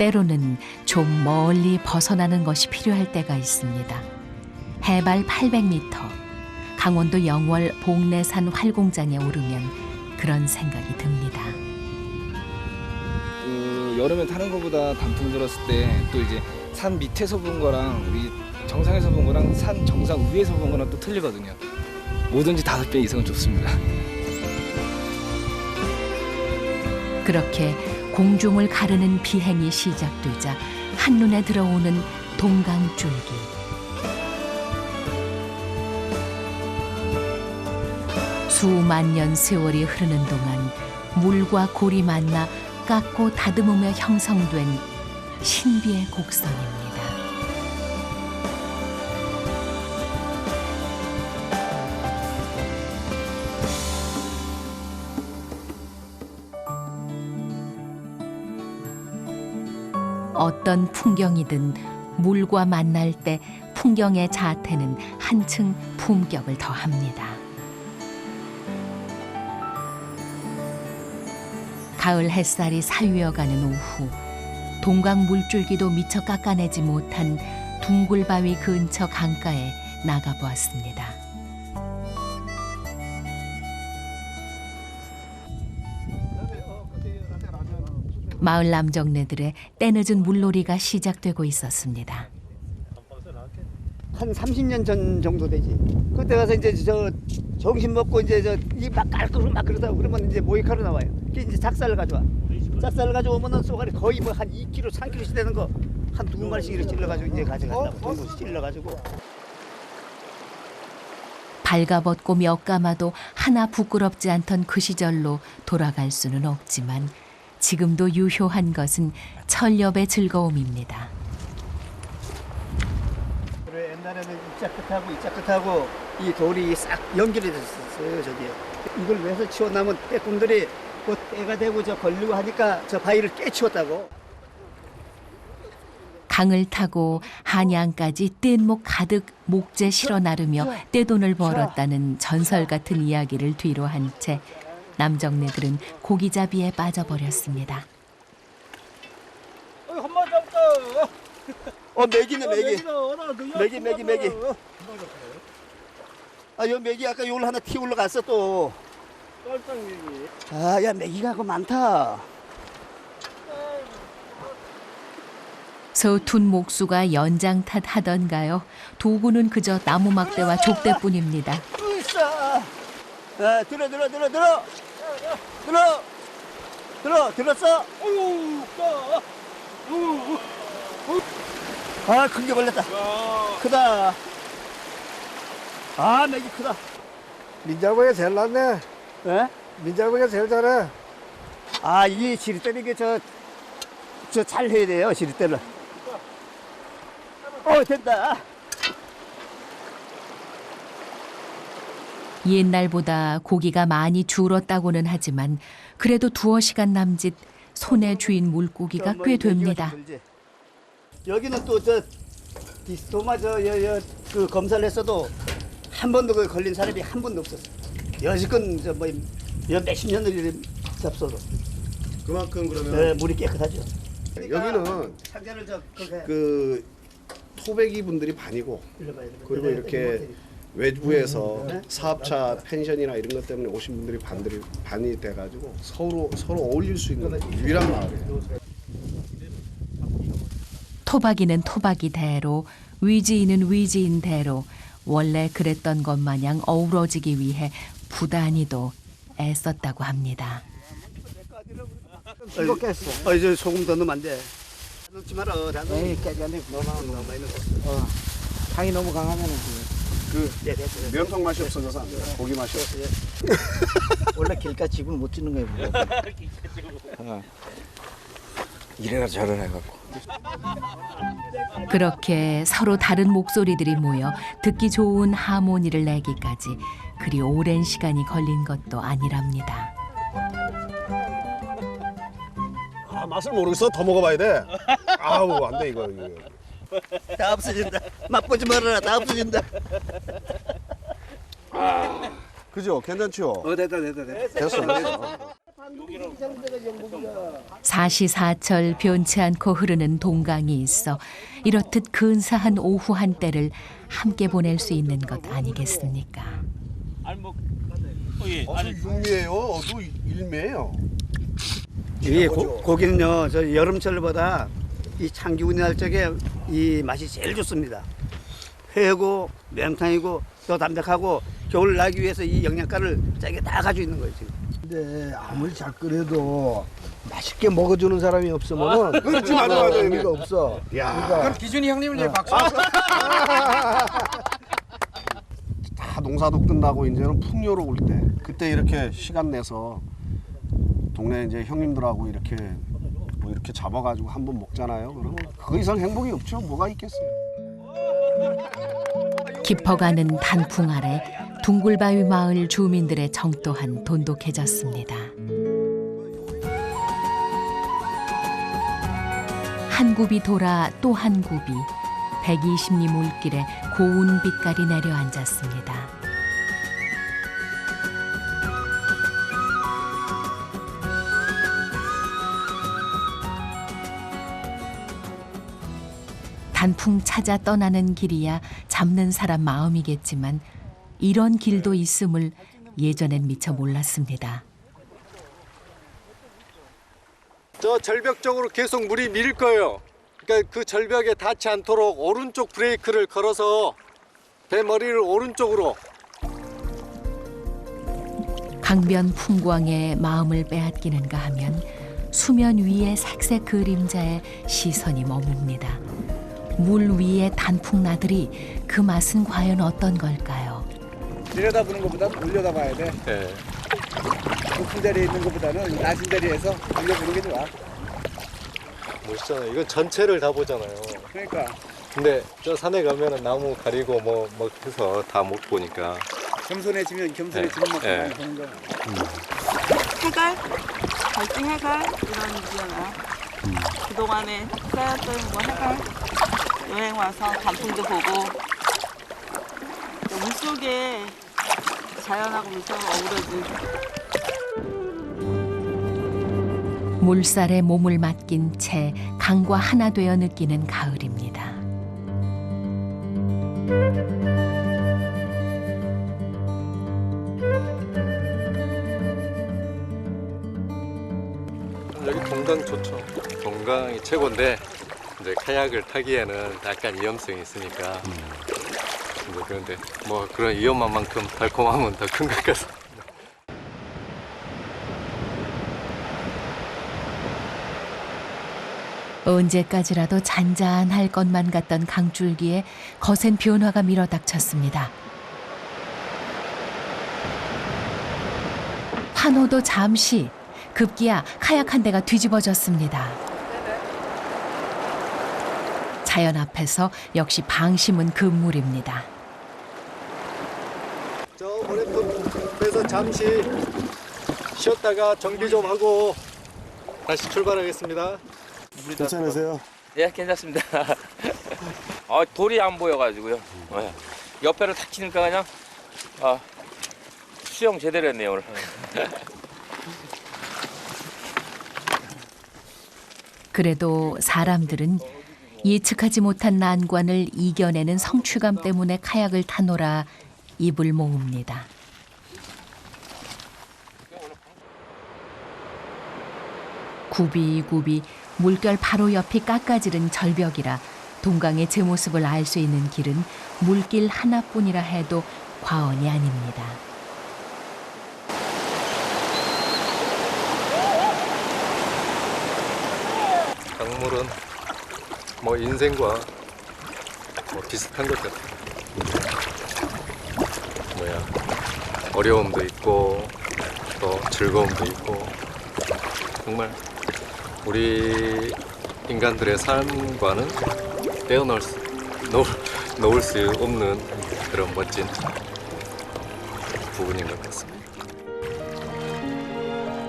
때로는 좀 멀리 벗어나는 것이 필요할 때가 있습니다. 해발 800m, 강원도 영월 복례산 활공장에 오르면 그런 생각이 듭니다. 여름에 타는 것보다 단풍 들었을 때 또 이제 산 밑에서 본 거랑 우리 정상에서 본 거랑 산 정상 위에서 본 거랑 또 틀리거든요. 뭐든지 5배 이상은 좋습니다. 그렇게 공중을 가르는 비행이 시작되자 한눈에 들어오는 동강줄기. 수만 년 세월이 흐르는 동안 물과 골이 만나 깎고 다듬으며 형성된 신비의 곡선입니다. 어떤 풍경이든 물과 만날 때 풍경의 자태는 한층 품격을 더합니다. 가을 햇살이 살위어가는 오후, 동강 물줄기도 미처 깎아내지 못한 둥굴바위 근처 강가에 나가보았습니다. 마을 남정네들의 때늦은 물놀이가 시작되고 있었습니다. 한 30년 전 정도 되지. 그때 가서 이제 저 정신 먹고 이제 이막 깔고 막 그러다 그러면 이제 모이카로 나와요. 그게 이제 작살을 가져와. 작살을 가져오면은 쏘가리 거의 뭐 한 2kg, 3kg씩 되는 거 한 2마리씩 이렇게 찔러가지고 이제 가져간다고. 동무시 찔러가지고. 발가벗고 몇 감아도 하나 부끄럽지 않던 그 시절로 돌아갈 수는 없지만 지금도 유효한 것은 철렵의 즐거움입니다. 그래, 옛날에는 이자 끝하고 이자 끝하고 이 돌이 싹 연결이 됐었어요. 저기 이걸 왜서 치워나면 때꿈들이 그 때가 되고 저 걸리고 하니까 저 바위를 깨치웠다고. 강을 타고 한양까지 뗏목 가득 목재 실어 나르며 떼돈을 벌었다는 전설 같은 이야기를 뒤로 한 채 남정네들은 고기잡이에 빠져버렸습니다. 한 마리 잡았다. 메기네 메기. 메기. 아, 요 메기 아까 요걸 하나 튀어 올라갔어 또. 깜짝 메기. 아, 야 메기가 그 많다. 서툰 목수가 연장 탓하던가요. 도구는 그저 나무 막대와 족대뿐입니다. 으쌰. 아, 들었어? 아, 큰 게 걸렸다. 크다. 아, 메기 크다. 민자보가 제일 낫네. 예? 민자보가 제일 잘해. 아, 이 지리대는 이게 저 잘 해야 돼요, 지리대를. 된다. 옛날보다 고기가 많이 줄었다고는 하지만 그래도 2~5시간 남짓 손에 쥔 물고기가 꽤 됩니다. 여기는 또 저 디스토마 그 검사를 했어도 한 번도 그 걸린 사람이 한 번도 없었어. 여지껏 몇십 년을 잡숴도. 그만큼 그러면 네, 물이 깨끗하죠. 여기는 상자를 그 토백이 분들이 반이고 그리고 이렇게 외부에서 사업차 펜션이나 이런 것 때문에 오신 분들이 반이 돼가지고 서로 어울릴 수 있는 유일한 마을이에요. 토박이는 토박이대로, 위지인은 위지인대로 원래 그랬던 것 마냥 어우러지기 위해 부단히도 애썼다고 합니다. 이거 깼어. 이제 소금 더 넣으면 안 돼. 넣지 마라. 에이, 깨지 안 돼. 너무 많이 넣었어. 향이 너무 강하면은 면통 맛이 없어져서 안 돼요. 고기 맛이 없어요. 원래 길가 집을 못 짓는 거예요. 이래라 저래라 해갖고. 그렇게 서로 다른 목소리들이 모여 듣기 좋은 하모니를 내기까지 그리 오랜 시간이 걸린 것도 아니랍니다. 아, 맛을 모르겠어. 더 먹어봐야 돼. 아우, 안 돼 이거. 다 없어진다. 맛보지 말아라. 다 없어진다. 그죠? 괜찮죠? 됐다. 됐어. 사시사철 변치 않고 흐르는 동강이 있어 이렇듯 근사한 오후 한때를 함께 보낼 수 있는 것 아니겠습니까? 육미예요. 어도 일미예요. 이 고기는요, 저 여름철보다 이 찬기운이 날 적에 이 맛이 제일 좋습니다. 회고 매운탕이고 더 담백하고 겨울 나기 위해서 이 영양가를 짜게 다 가지고 있는 거예요 지금. 근데 아무리 잘 끓여도 맛있게 먹어주는 사람이 없으면은 그렇지, 맞아. 의미가 없어. 야. 그러니까 기준이 형님을 이제 박수. 다 농사도 끝나고 이제는 풍요로 올 때 그때 이렇게 시간 내서 동네 이제 형님들하고 이렇게 뭐 이렇게 잡아가지고 한번 먹잖아요. 그럼 그 이상 행복이 없죠. 뭐가 있겠어요. 깊어가는 단풍 아래 둥굴바위 마을 주민들의 정 또한 돈독해졌습니다. 한 굽이 돌아 또 한 굽이 120리 물길에 고운 빛깔이 내려앉았습니다. 단풍 찾아 떠나는 길이야 잡는 사람 마음이겠지만 이런 길도 있음을 예전엔 미처 몰랐습니다. 저 절벽 쪽으로 계속 물이 밀 거예요. 그러니까 그 절벽에 닿지 않도록 오른쪽 브레이크를 걸어서 배 머리를 오른쪽으로. 강변 풍광에 마음을 빼앗기는가 하면 수면 위의 색색 그림자에 시선이 머뭅니다. 물 위의 단풍 나들이 그 맛은 과연 어떤 걸까요? 내려다보는 것보다 올려다봐야 돼. 네. 높은 자리에 있는 것보다는 낮은 자리에서 올려보는 게 좋아. 멋있잖아요. 이건 전체를 다 보잖아요. 그러니까 근데 저 산에 가면은 나무 가리고 뭐 해서 다 못 보니까. 겸손해지면 겸손해지는 만큼 네. 많이 보는 거야. 해갈, 갈증 해갈 이런 있잖아요. 그동안에 쌓였던 뭐 해갈 여행 와서 단풍도 보고 물속에 자연하고 물속하고 어우러진 물살에 몸을 맡긴 채 강과 하나 되어 느끼는 가을입니다. 여기 동강 좋죠. 동강이 최고인데 이제 카약을 타기에는 약간 위험성이 있으니까. 그런데 뭐 그런 위험한 만큼 달콤함은 더 큰 것 같습니다. 언제까지라도 잔잔할 것만 같던 강줄기에 거센 변화가 밀어닥쳤습니다. 환호도 잠시, 급기야 카약 한 대가 뒤집어졌습니다. 자연 앞에서 역시 방심은 금물입니다. 저 모래톱에서 잠시 쉬었다가 정비 좀 하고 다시 출발하겠습니다. 괜찮으세요? 예, 괜찮습니다. 돌이 안 보여가지고요. 예. 옆에를 탁 치니까 그냥 수영 제대로 했네요 오늘. 그래도 사람들은 예측하지 못한 난관을 이겨내는 성취감 때문에 카약을 타노라 입을 모읍니다. 굽이굽이 물결 바로 옆이 깎아지른 절벽이라 동강의 제 모습을 알 수 있는 길은 물길 하나뿐이라 해도 과언이 아닙니다. 강물은 뭐 인생과 뭐 비슷한 것 같아요. 어려움도 있고 또 즐거움도 있고 정말 우리 인간들의 삶과는 놓을 수 없는 그런 멋진 부분인 것 같습니다.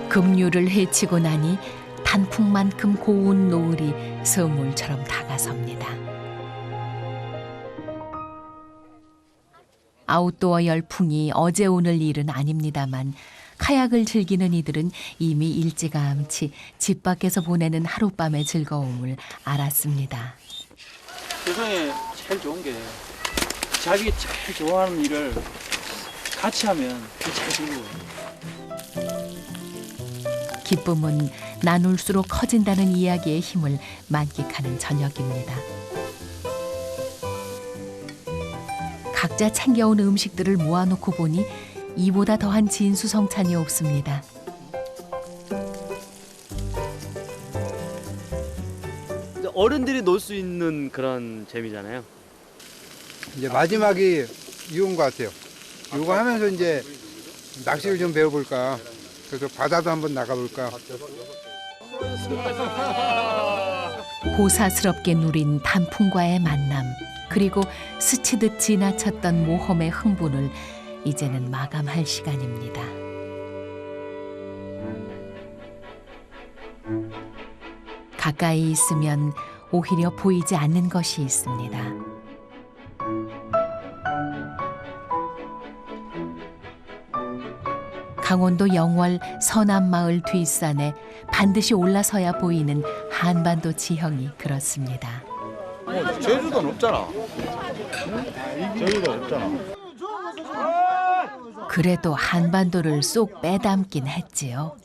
급류를 헤치고 나니 단풍만큼 고운 노을이 선물처럼 다가섭니다. 아웃도어 열풍이 어제 오늘 일은 아닙니다만 카약을 즐기는 이들은 이미 일찌감치 집 밖에서 보내는 하룻밤의 즐거움을 알았습니다. 세상에 제일 좋은 게 자기 제일 좋아하는 일을 같이 하면 그게 제일 즐거워요. 기쁨은 나눌수록 커진다는 이야기의 힘을 만끽하는 저녁입니다. 각자 챙겨온 음식들을 모아놓고 보니 이보다 더한 진수성찬이 없습니다. 어른들이 놀 수 있는 그런 재미잖아요. 이제 마지막이 이건 것 같아요. 이거 하면서 이제 낚시를 좀 배워볼까. 그래서 바다도 한번 나가볼까. 고사스럽게 누린 단풍과의 만남, 그리고 스치듯 지나쳤던 모험의 흥분을 이제는 마감할 시간입니다. 가까이 있으면 오히려 보이지 않는 것이 있습니다. 강원도 영월 서남마을 뒷산에 반드시 올라서야 보이는 한반도 지형이 그렇습니다. 제주도는 없잖아. 제주도 없잖아. 그래도 한반도를 쏙 빼닮긴 했지요.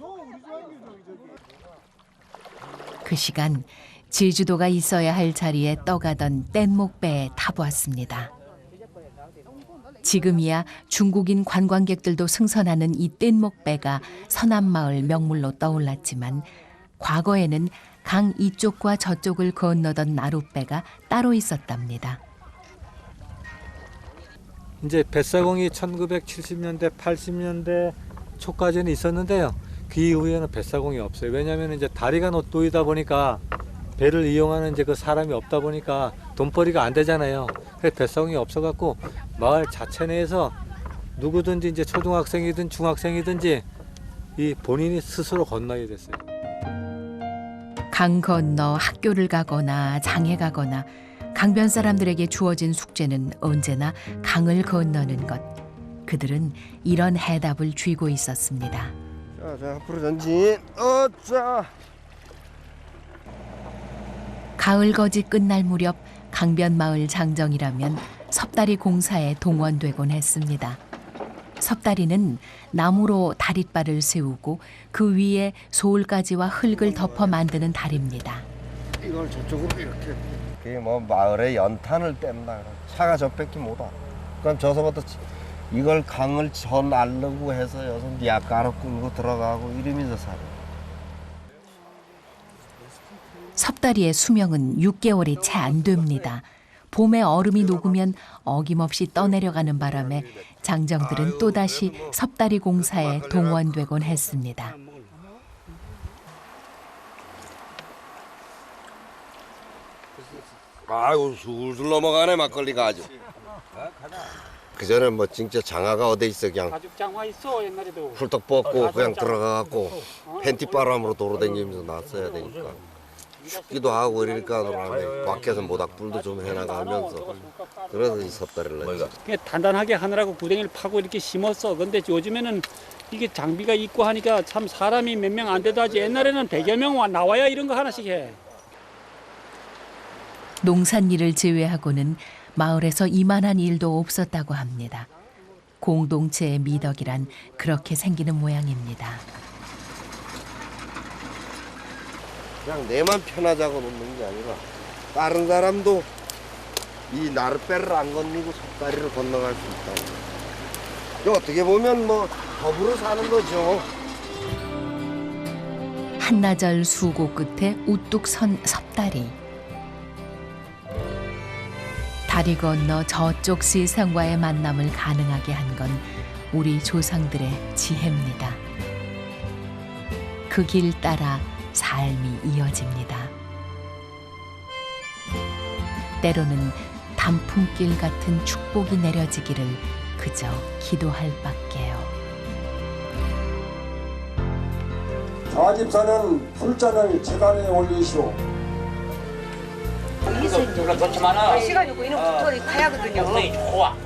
그 시간 제주도가 있어야 할 자리에 떠가던 뗏목배에 타보았습니다. 지금이야 중국인 관광객들도 승선하는 이 뗏목배가 서남마을 명물로 떠올랐지만 과거에는 강 이쪽과 저쪽을 건너던 나룻배가 따로 있었답니다. 이제 뱃사공이 1970년대, 80년대 초까지는 있었는데요. 그 이후에는 뱃사공이 없어요. 왜냐하면 이제 다리가 놓이다 보니까 배를 이용하는 이제 그 사람이 없다 보니까 돈벌이가 안 되잖아요. 그래서 뱃사공이 없어갖고 마을 자체 내에서 누구든지 이제 초등학생이든 중학생이든지 이 본인이 스스로 건너야 됐어요. 강 건너 학교를 가거나 장에 가거나 강변 사람들에게 주어진 숙제는 언제나 강을 건너는 것. 그들은 이런 해답을 쥐고 있었습니다. 자, 앞으로 전진. 자. 가을 거지 끝날 무렵 강변 마을 장정이라면 섭다리 공사에 동원되곤 했습니다. 섭다리는 나무로 다릿발을 세우고 그 위에 소울가지와 흙을 덮어 만드는 다리입니다. 이걸 저쪽으로 이렇게. 그게 뭐 마을의 연탄을 뗀다. 차가 저밖에 못 와. 그럼 저서부터 이걸 강을 전 알르고 해서 여기서 니아까로 끌고 들어가고 이러면서 살아요. 섭다리의 수명은 6개월이 채 안 됩니다. 봄에 얼음이 녹으면 어김없이 떠내려가는 바람에 장정들은 또다시 섭다리 공사에 동원되곤 했습니다. 아이고 술술 넘어가네 막걸리가 아주. 그전에 뭐 진짜 장화가 어디 있어 그냥 가죽 장화 있어 옛날에도. 훌떡 벗고 그냥 들어가갖고 팬티 바람으로 도로다니면서 났어야 되니까 춥기도 하고 이러니까 그러면 밖에서 모닥불도 좀 해나가면서 그래서 이 섭다리를 냈죠. 단단하게 하느라고 구덩이를 파고 이렇게 심었어. 근데 요즘에는 이게 장비가 있고 하니까 참 사람이 몇 명 안 돼도 하지. 옛날에는 100여 명 나와야 이런 거 하나씩 해. 농산일을 제외하고는 마을에서 이만한 일도 없었다고 합니다. 공동체의 미덕이란 그렇게 생기는 모양입니다. 그냥 내만 편하자고 놓는 게 아니라 다른 사람도 이 나룻배를 안 건너고 섭다리를 건너갈 수 있다. 어떻게 보면 뭐 더불어 사는 거죠. 한나절 수고 끝에 우뚝 선 섭다리. 다리 건너 저쪽 세상과의 만남을 가능하게 한 건 우리 조상들의 지혜입니다. 그 길 따라 삶이 이어집니다. 때로는 단풍길 같은 축복이 내려지기를 그저 기도할 밖에요. 좌집사는 풀잔을 재단에 올리시오. 시간이 없고 이놈 도토리 가야거든요. 좋아.